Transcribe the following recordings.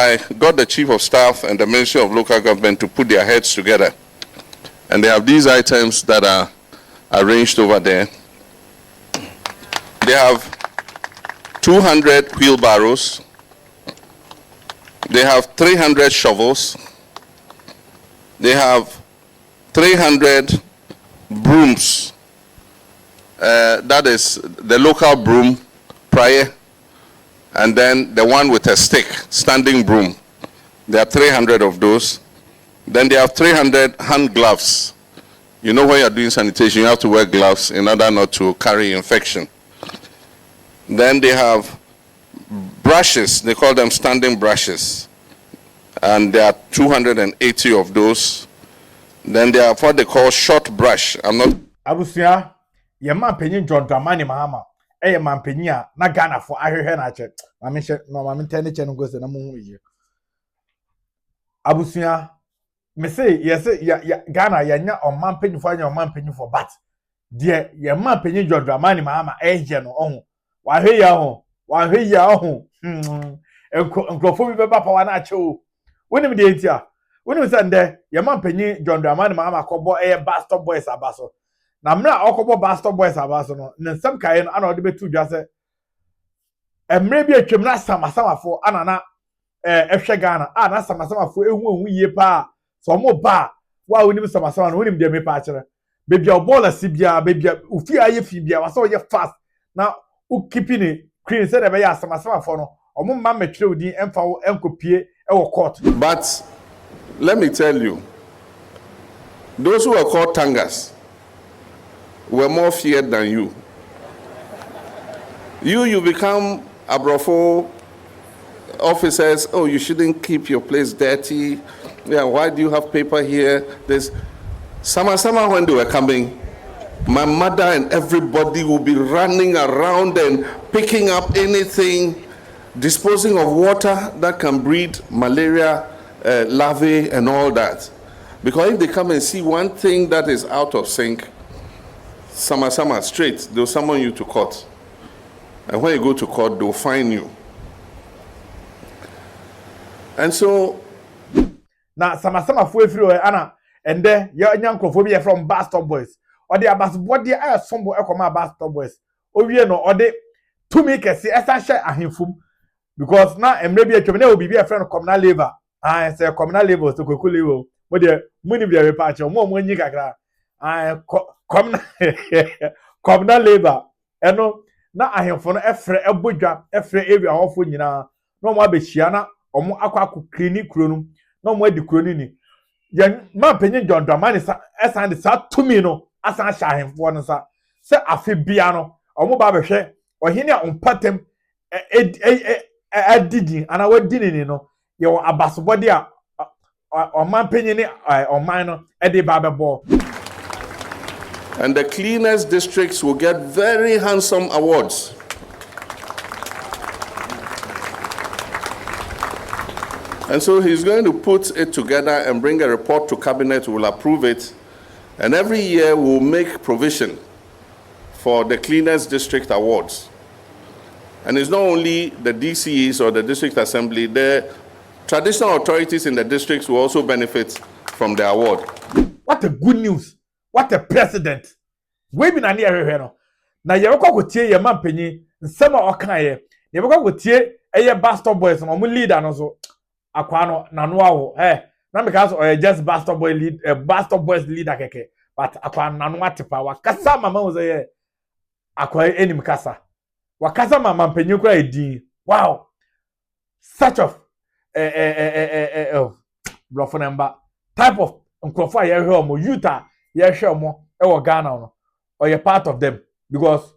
I got the Chief of Staff and the Ministry of Local Government to put their heads together. And they have these items that are arranged over there. They have 200 wheelbarrows. They have 300 shovels. They have 300 brooms. That is the local broom prior, and then the one with a stick, standing broom. There are 300 of those. Then they have 300 hand gloves. You know, when you're doing sanitation, you have to wear gloves in order not to carry infection. Then they have brushes. They call them standing brushes. And there are 280 of those. Then they have what they call short brush. I'm not... Abusia, your man penny John Dramani Mahama. Eh, man penya, na Ghana for I hear na check. Mami check no mami tell channel goes na mu yi. Abusia, me say yes ya Ghana ya nya on man penny for nya on man penny for but dear your man penny John Dramani Mahama eh je no on. Wa hwe ya ho, wa hwe ya ho. Enkrofo bi beba pa wa na ache o. Wonim de entia. Wonim say nde your man penny John Dramani Mahama kobo eh Bastard Boys abaso. Na mra okobo Bastard Boys abaso no nsem kae no ana ode betu dwa se emre bi atwem na samasama anana ehwe Ghana na samasama ehu yie pa so mo ba wa wonim samasama no wonim de me pa kire bebia obola sibia bebia ufi aye fi bia wasa oye fast na ukipini queen say de be ya samasama no omo ma metwere odin emfa wo enkopie wo court. But let me tell you, those who are called tangas were more feared than you. You become abrofo officers. Oh, you shouldn't keep your place dirty. Yeah, why do you have paper here? There's summer when they were coming, my mother and everybody will be running around and picking up anything, disposing of water that can breed malaria, larvae and all that. Because if they come and see one thing that is out of sync, summer straight, they'll summon you to court. And when you go to court, they'll fine you. And so now summer full free Anna and then your nyankophobia from Bastard Boys. Or the abasbody I sombo ekoma Bastard Boys. O we no or they to make a see share ahimfum because now and maybe a will be a friend of communal labor. I say communal labor to kokuli but the money be a reparture more money kakra. I communal labor eno na ahemfo no efre ebodwa efre area hofo nyina no mo abehia na omo akwa clinic kuro no no mo adi kuro ni ya ma penye John Dramani esan de sa tumi no asan hya ahemfo no sa se afi bia no omo ba behwe ohene a ompatem adidi ana wadini ni no ye abasobode a oman penye ni oman no ede ba bebo. And the cleanest districts will get very handsome awards. And so he's going to put it together and bring a report to cabinet, who will approve it. And every year we'll make provision for the cleanest district awards. And it's not only the DCEs or the district assembly, the traditional authorities in the districts will also benefit from the award. What a good news. What a president. We be na near no. Na ye ko tie ye man panyi nsema okan ye. Ye ko tie eye Bastard Boys no mo leader no so akwa no nano awo. Na because just Bastard Boy lead Bastard Boys leader keke. But akwa nano atepa wa kasa mama wo say akwa enim kasa. Wa kasa mama panyi kura edin. Wow. Such of bluff number type of nkrofo ye hwe mo Utah ye hwe mo e wo Ghana no or you're part of them because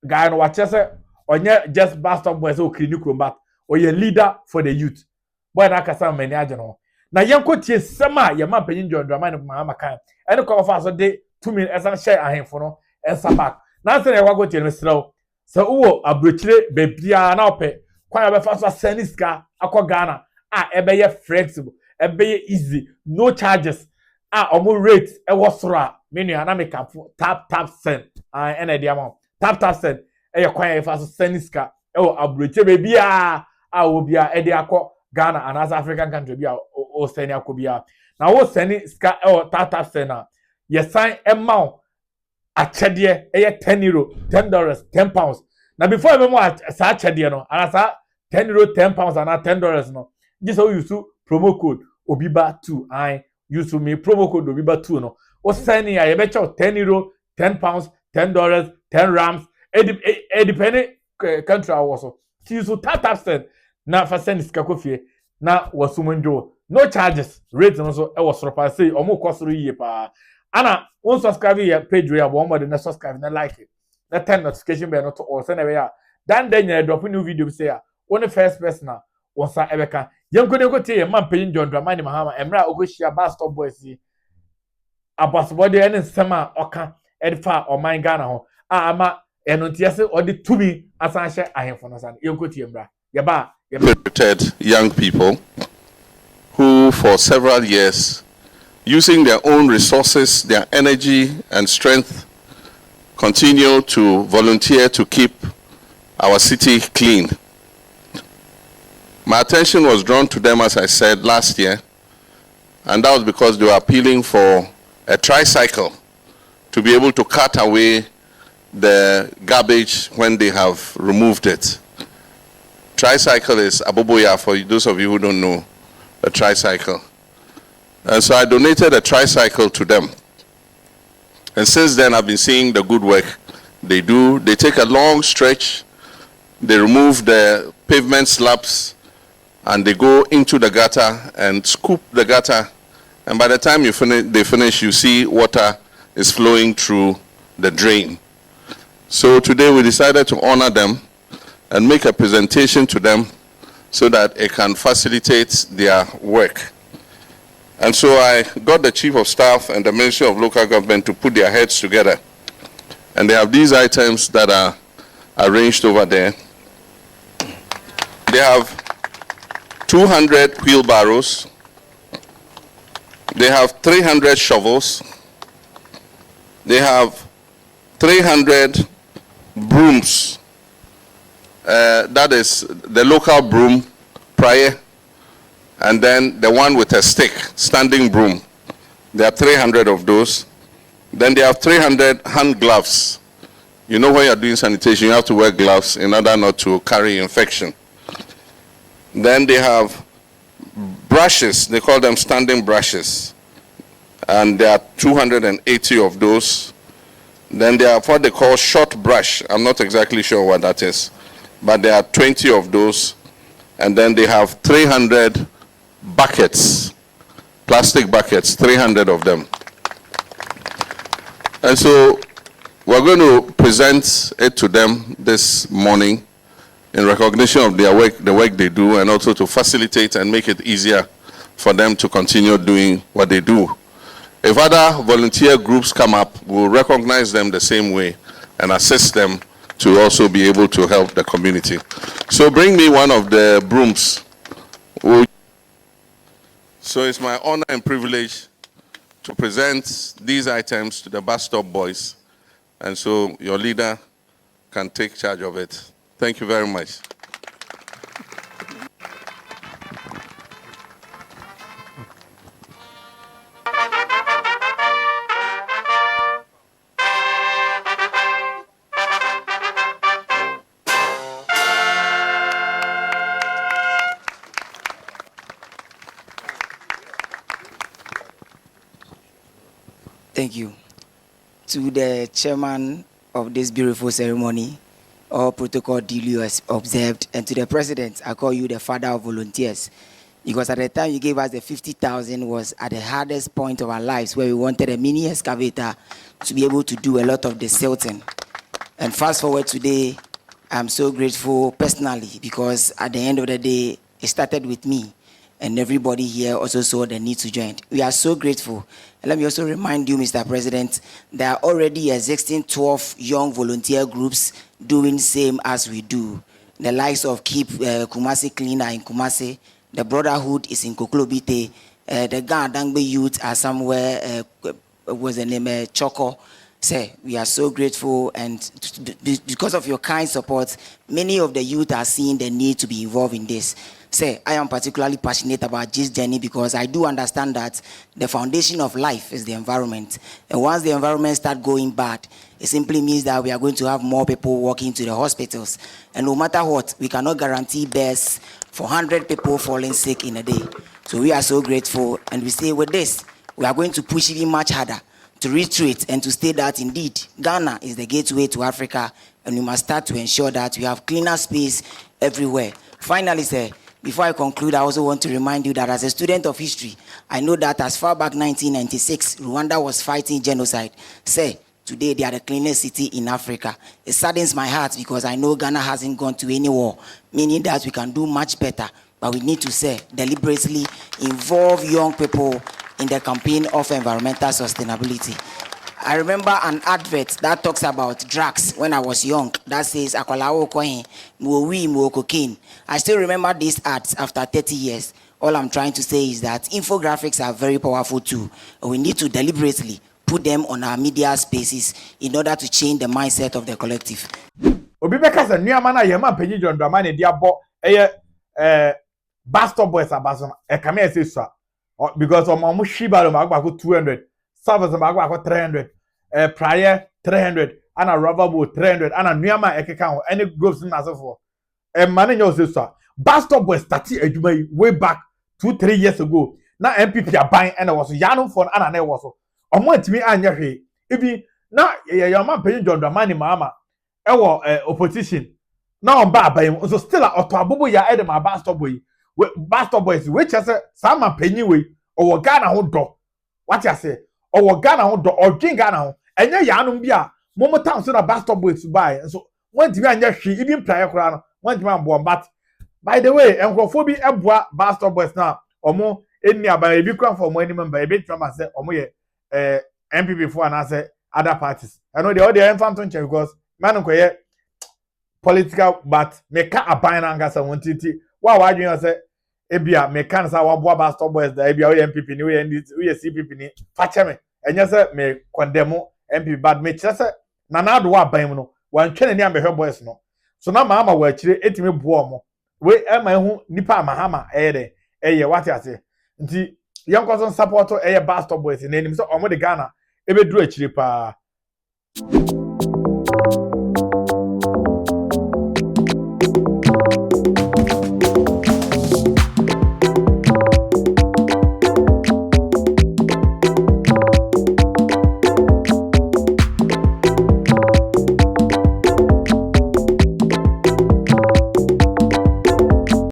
guy no what say onye just Bastard Boys o clinic but or you leader for the youth boy na kasa mani age no na yenko tie sema ye man panyin John Dramani Mahama kan ene ko fa so de 2 million esan share ahemfo no ensa back na say e wago tie no srew so wo abrochire bebia na ope kwan be fa so saniska akọ Ghana ebe ye flexible ebe ye easy no charges omo rate e wo soro a menu ana make tap send ene dia mo tap send e ye kwan e fa so saniska e wo abroche be bia wo bia e de akọ Ghana and as African country be o send akobia. Now o send ska or tata sena. Ye sign amount akyɛdeɛ ɛyɛ €10, $10, £10. Now before even more saa akyɛdeɛ no, and saa €10, £10 and $10 no. Just how you use promo code Obiba2. I use me promo code Obiba2 no. O sign here, you bet you €10, £10, $10, 10 rams. Depending country I was so. See you so tap send. Now for send iskakofie. Now was sumunjo. No charges. Rate also was surprise say almost cost 3 years pa. Anna, one subscribe your page we have one more than subscribe and like it. That time notification bell not to all send away. Then you drop a new video say one the first person now once I ever can. Young could go tell your man paying John Dramani Mahama and Mra Ogoshia Bastop Boys see. A boss body and summer oka edify or my Ghana. Ama and or the to me as I share I am for Nasan. You go to your bra. Yaba. Young people who for several years using their own resources, their energy and strength, continue to volunteer to keep our city clean. My attention was drawn to them, as I said, last year, and that was because they were appealing for a tricycle to be able to cut away the garbage when they have removed it. Tricycle is aboboya, for those of you who don't know a tricycle. And so I donated a tricycle to them. And since then, I've been seeing the good work they do. They take a long stretch, they remove the pavement slabs, and they go into the gutter and scoop the gutter. And by the time they finish, you see water is flowing through the drain. So today we decided to honor them and make a presentation to them so that it can facilitate their work. And so I got the Chief of Staff and the Ministry of Local Government to put their heads together. And they have these items that are arranged over there. They have 200 wheelbarrows. They have 300 shovels. They have 300 brooms. That is the local broom, prior, and then the one with a stick, standing broom. There are 300 of those. Then they have 300 hand gloves. You know, when you're doing sanitation, you have to wear gloves in order not to carry infection. Then they have brushes, they call them standing brushes. And there are 280 of those. Then they have what they call short brush. I'm not exactly sure what that is, but there are 20 of those. And then they have 300 buckets, plastic buckets, 300 of them. And so we're going to present it to them this morning in recognition of their work, the work they do, and also to facilitate and make it easier for them to continue doing what they do. If other volunteer groups come up, we'll recognize them the same way and assist them to also be able to help the community. So bring me one of the brooms. So it's my honor and privilege to present these items to the bus stop boys. And so your leader can take charge of it. Thank you very much. Thank you. To the chairman of this beautiful ceremony, all protocol duly observed, and to the president, I call you the father of volunteers, because at the time you gave us the 50,000 was at the hardest point of our lives, where we wanted a mini excavator to be able to do a lot of the silting. And fast forward today, I'm so grateful personally, because at the end of the day, it started with me. And everybody here also saw the need to join. We are so grateful. And let me also remind you, Mr. President, there are already existing 12 young volunteer groups doing same as we do. The likes of Keep Kumasi Cleaner in Kumasi, the Brotherhood is in Koklobite, the Gandangbe youth are somewhere, was the name Choco, Say, we are so grateful, and because of your kind support, many of the youth are seeing the need to be involved in this. Say, I am particularly passionate about this journey because I do understand that the foundation of life is the environment. And once the environment starts going bad, it simply means that we are going to have more people walking to the hospitals. And no matter what, we cannot guarantee beds for 100 people falling sick in a day. So we are so grateful, and we say with this, we are going to push even much harder to reiterate and to state that indeed Ghana is the gateway to Africa, and we must start to ensure that we have cleaner space everywhere. Finally, sir, before I conclude, I also want to remind you that as a student of history, I know that as far back 1996, Rwanda was fighting genocide. Sir, today they are the cleanest city in Africa. It saddens my heart because I know Ghana hasn't gone to any war, meaning that we can do much better. But we need to say deliberately involve young people in the campaign of environmental sustainability. I remember an advert that talks about drugs when I was young. That says, "Akwalawo kohin, muowi muo cocaine." I still remember these ads after 30 years. All I'm trying to say is that infographics are very powerful too. We need to deliberately put them on our media spaces in order to change the mindset of the collective. Obi beka se nuama na yema panyi John Dramani dia bo Bastard Boys abaso e kame ese so because omo shiba lo magba ko 200, service magba ko 300, prior 300, ana rubber boot 300, ana nuama ekeka ho any groups na so man nyo ose so Bastard Boys started adwuma way back 2-3 years ago. Na MPP aban and was yano for ana na was omo atimi anya hwe ebi na yama panyi John Dramani Mahama opposition now on bad so still auto abobo ya edem Bastard Boy Bastard Boys which say sama penyi we or Ghana ho do what you say or Ghana ho do or drink Ghana ho enye ya anu bia momo town so na Bastard Boys buy so want to anya hwe even prior kra no want to man but by the way enkrofo bi eboa Bastard Boys na omo eni aban ebi kra for mo any member ebi twa say omo ye MPP for and say other parties I know the other infant because man ko ye political but me ka aban na ngasa wontiti wa wadwen say ebia me kan sa wa boa Bastard Boys da ebia we MPP ni we CPP ni fa cheme enye say me condemn MPP but me kire say na na do wa aban mu no wan twene ni ambehwe boys no so na Mahama wa kire etimi boa mo we ema hu nipa Mahama eye what you say nti yanko support Bastard Boys na enim so omo de Ghana ebe duru akire pa.